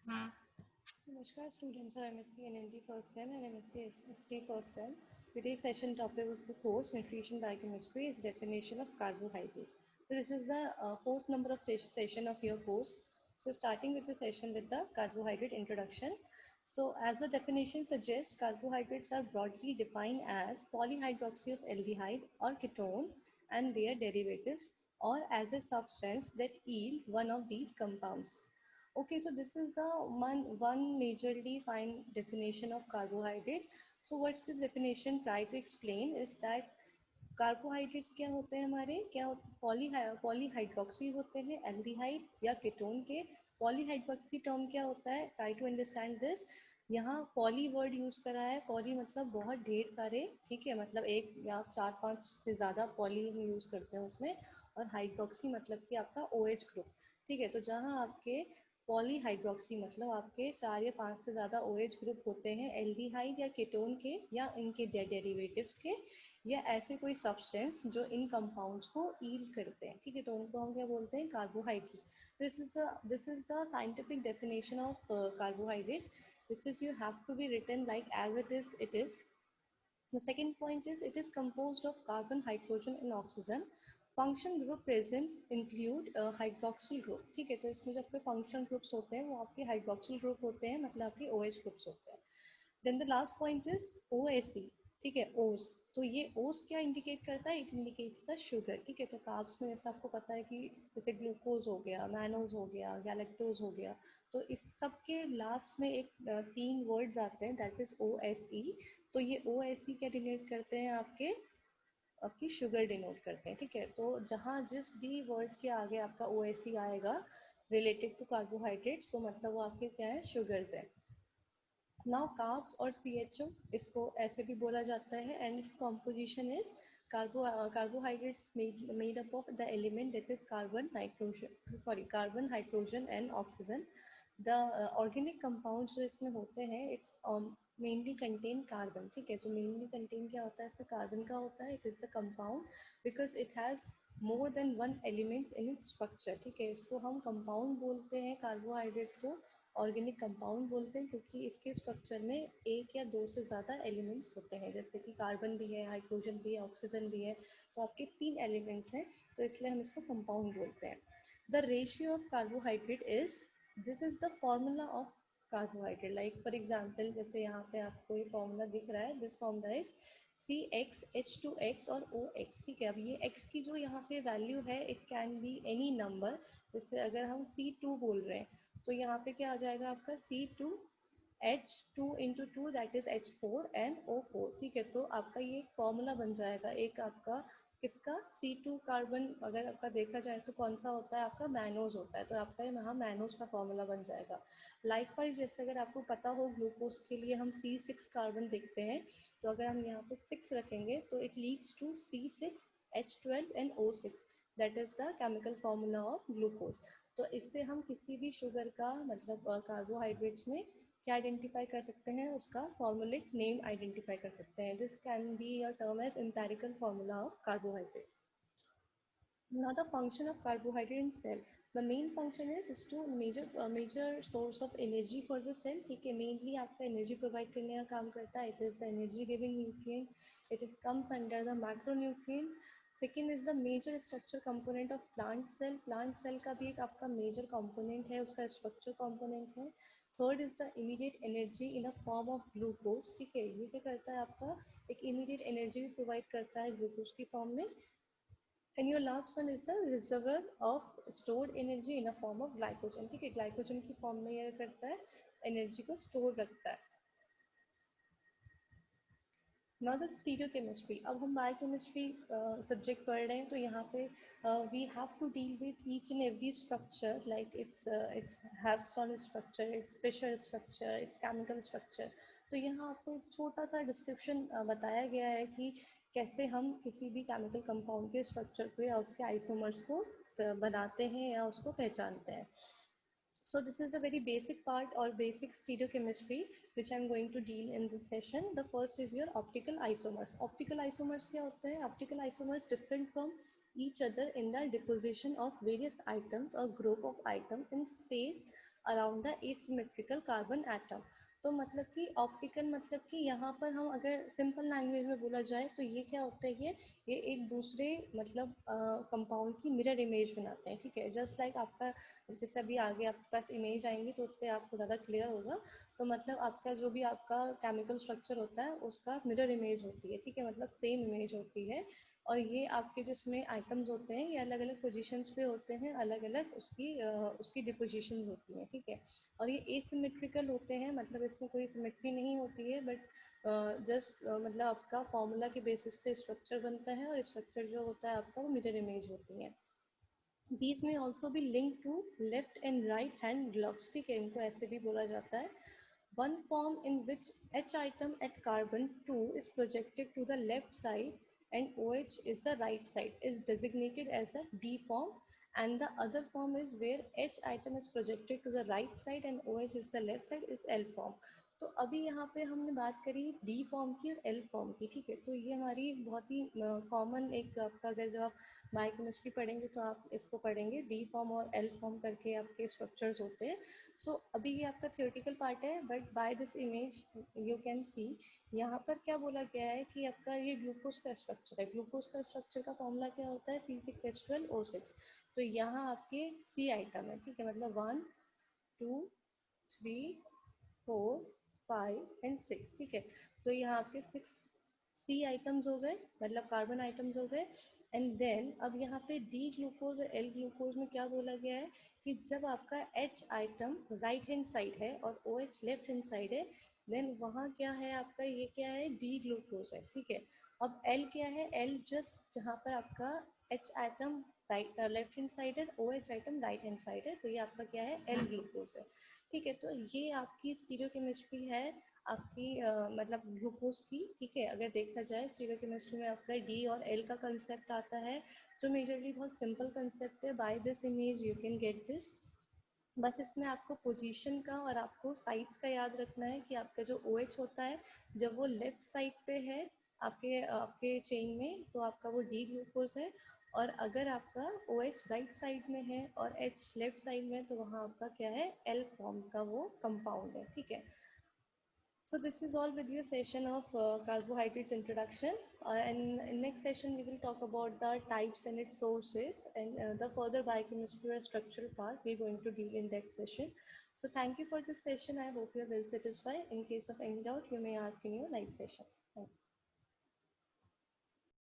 Namaskar students of MSc NND first sem and MSc SFT first sem. Today's session topic of the course Nutrition Biochemistry is definition of carbohydrate. So this is the fourth number of session of your course. So starting with the session with the carbohydrate introduction. So as the definition suggests, carbohydrates are broadly defined as polyhydroxy of aldehyde or ketone and their derivatives, or as a substance that yield one of these compounds. Okay, so this is the one majorly fine definition of carbohydrates. So what's this definition try to explain is that carbohydrates क्या होते हैं हमारे क्या polyhydroxy होते हैं aldehyde या ketone के polyhydroxy term क्या होता है ट्राई टू अंडरस्टैंड दिस यहाँ पॉली वर्ड यूज करा है पॉली मतलब बहुत ढेर सारे ठीक है मतलब एक या चार पांच से ज्यादा पॉली हम यूज करते हैं उसमें और हाइड्रोक्सी मतलब कि आपका OH ग्रुप ठीक है तो जहाँ आपके पॉलीहाइड्रोक्सी मतलब आपके चार या पांच से ज्यादा OH ग्रुप होते हैं एल्डिहाइड या कीटोन के या इनके डेरिवेटिव्स के या ऐसे कोई सब्सटेंस जो इन कंपाउंड्स को ईल्ड करते हैं ठीक है तो उनको हम क्या बोलते हैं carbohydrates this is the scientific definition of carbohydrates this is you have to be written like as it is. The second point is it is composed of carbon, hydrogen and oxygen. Function group present include hydroxyl group ठीक है तो इसमें जो आपके functional groups होते हैं वो आपके हाइड्रोक्सिल ग्रुप होते हैं मतलब आपके OH ग्रुप्स होते हैं then the last point is OAC ठीक है ओस तो ये ओस क्या इंडिकेट करता है इट इंडिकेट्स द शुगर ठीक है तो कार्ब्स में जैसा आपको पता है कि जैसे ग्लूकोज हो गया मैनोज हो गया गैलेक्टोज हो गया तो इस सब के लास्ट में एक तीन वर्ड्स आते हैं दैट इज OSE तो ये OSE क्या डिनोट करते हैं आपकी शुगर डिनोट करते हैं ठीक है तो जहाँ जिस भी वर्ड के आगे आपका OSE आएगा रिलेटेड टू कार्बोहाइड्रेट तो मतलब वो आपके क्या है शुगर्स है नाउ कार्ब्स और CHO इसको ऐसे भी बोला जाता है and its composition is carbohydrates made up of the element that is carbon hydrogen and oxygen the organic compounds जो इसमें होते हैं इट्स मेनली कंटेन कार्बन ठीक है तो मेनली कंटेन क्या होता है इसमें कार्बन का होता है it is the compound because it has more than one elements in its structure ठीक है इसको हम कंपाउंड बोलते हैं कार्बोहाइड्रेट को ऑर्गेनिक कंपाउंड बोलते हैं क्योंकि इसके स्ट्रक्चर में एक या दो से ज़्यादा एलिमेंट्स होते हैं जैसे कि कार्बन भी है हाइड्रोजन भी है ऑक्सीजन भी है तो आपके तीन एलिमेंट्स हैं तो इसलिए हम इसको कंपाउंड बोलते हैं the ratio of carbohydrate is this is the formula of carbohydrate like for example जैसे यहाँ पे आपको ये फॉर्मूला दिख रहा है this formula is CX H2X और OX ठीक है अब ये X की जो यहाँ पे वैल्यू है it can be any number जैसे अगर हम C2 बोल रहे हैं तो यहाँ पे क्या आ जाएगा आपका C2H2 that is H4 and O4 ठीक है तो आपका ये एक फॉर्मूला बन जाएगा एक आपका किसका C2 कार्बन अगर आपका देखा जाए तो कौन सा होता है आपका मैनोज होता है तो आपका यहाँ मैनोज का फॉर्मूला बन जाएगा लाइकवाइज जैसे अगर आपको पता हो ग्लूकोज के लिए हम C6 कार्बन देखते हैं तो अगर हम यहाँ पे 6 रखेंगे तो it leads to C6H12 and O6 that is the chemical formula of glucose तो इससे हम किसी भी शुगर का मतलब कार्बोहाइड्रेट्स में क्या आइडेंटिफाई कर सकते हैं उसका फॉर्मूलिक नेम आइडेंटिफाई कर सकते हैं this can be your term as empirical formula of carbohydrate now the function of carbohydrate in cell the main function is to major source of energy for the cell ठीक है mainly आपका energy provide करने का काम करता है it is the energy giving nutrient it is comes under the macronutrient second is the major structure component of plant cell का भी एक आपका major component है उसका structure component है third is the immediate energy in a form of glucose ठीक है ये क्या करता है आपका एक immediate energy भी provide करता है glucose की form में and your last one is the reservoir of stored energy in a form of glycogen ठीक है ग्लाइकोजन की फॉर्म में यह करता है एनर्जी को स्टोर रखता है now the stereochemistry अब हम बायोकेमिस्ट्री सब्जेक्ट पढ़ रहे हैं तो यहाँ पे we have to deal with each and every structure like its Havsron structure its Fischer structure its chemical structure तो यहाँ आपको एक छोटा सा डिस्क्रिप्शन बताया गया है कि कैसे हम किसी भी केमिकल कंपाउंड के स्ट्रक्चर को या उसके आइसोमर्स को बनाते हैं या उसको पहचानते हैं so this is a very basic part or basic stereochemistry which I'm going to deal in this session. The first is your optical isomers. Optical isomers क्या होते हैं? Optical isomers different from each other in the deposition of various items or group of items in space around the asymmetrical carbon atom. तो मतलब कि optical मतलब कि यहाँ पर हम अगर सिंपल लैंग्वेज में बोला जाए तो ये क्या होता है, ये एक दूसरे मतलब कंपाउंड की मिरर इमेज बनाते हैं, ठीक है। जस्ट लाइक आपका जैसे अभी आगे आपके पास इमेज आएंगी तो उससे आपको ज़्यादा क्लियर होगा। तो मतलब आपका जो भी आपका केमिकल स्ट्रक्चर होता है उसका मिरर इमेज होती है, ठीक है, मतलब सेम इमेज होती है। और ये आपके जो इसमें आइटम्स होते हैं ये अलग अलग पोजीशंस पे होते हैं, अलग अलग उसकी डिपोजिशंस होती हैं, ठीक है। और ये एसिमेट्रिकल होते हैं, मतलब इसमें कोई सिमेट्री नहीं होती है, बट जस्ट मतलब आपका फॉर्मूला के बेसिस पे स्ट्रक्चर बनता है और स्ट्रक्चर जो होता है आपका वो मिरर इमेज होती है। These may also be linked to left and right hand gloves, ठीक है, इनको ऐसे भी बोला जाता है। One form in which H atom at carbon 2 is projected to the left side and OH is the right side is designated as a D form, and the other form is where H atom is projected to the right side and OH is the left side is L form. तो अभी यहाँ पे हमने बात करी D form की और L form की, ठीक है। तो ये हमारी बहुत ही कॉमन एक आपका, अगर जब आप बायोकेमिस्ट्री पढ़ेंगे तो आप इसको पढ़ेंगे, डी फॉर्म और एल फॉर्म करके आपके स्ट्रक्चर्स होते हैं। सो अभी ये आपका थियोरेटिकल पार्ट है, but by this image you can see यहाँ पर क्या बोला गया है कि आपका ये ग्लूकोज का स्ट्रक्चर है। ग्लूकोज का स्ट्रक्चर का फॉर्मूला क्या होता है, C6H12O6। तो यहाँ आपके सी आइटम है, ठीक है, मतलब 1 2 3 4 5 एंड 6, ठीक है। तो यहाँ आपके 6 सी आइटम्स हो गए, मतलब कार्बन आइटम्स हो गए। एंड देन अब यहाँ पे डी ग्लूकोज और एल ग्लूकोज में क्या बोला गया है कि जब आपका H item right hand side है और O H left hand side है, देन वहाँ क्या है आपका, ये क्या है, डी ग्लूकोज है, ठीक है। अब एल क्या है, एल जस्ट जहाँ पर आपका H item right left hand side है, O H item right hand side है, तो ये आपका क्या है, एल ग्लूकोज है, ठीक है। तो ये आपकी स्टीरियोकेमिस्ट्री है आपकी मतलब ग्लूकोज की, ठीक है। अगर देखा जाए स्टीरियोकेमिस्ट्री में आपका डी और एल का कंसेप्ट आता है, तो मेजरली बहुत सिंपल कंसेप्ट है। By this image you can get this. बस इसमें आपको पोजीशन का और आपको साइड्स का याद रखना है कि आपका जो ओ OH होता है जब वो लेफ्ट साइड पे है आपके आपके चेन में, तो आपका वो डी ग्लूकोज है। और अगर आपका ओ OH राइट साइड में है और एच लेफ्ट साइड में है, तो वहाँ आपका क्या है, एल फॉर्म का वो कंपाउंड है, ठीक है। So this is all with your session of carbohydrates introduction, and in next session we will talk about the types and its sources, and the further biochemistry or structural part we are going to deal in that session. So thank you for this session. I hope you are well satisfied. In case of any doubt, you may ask in your next session.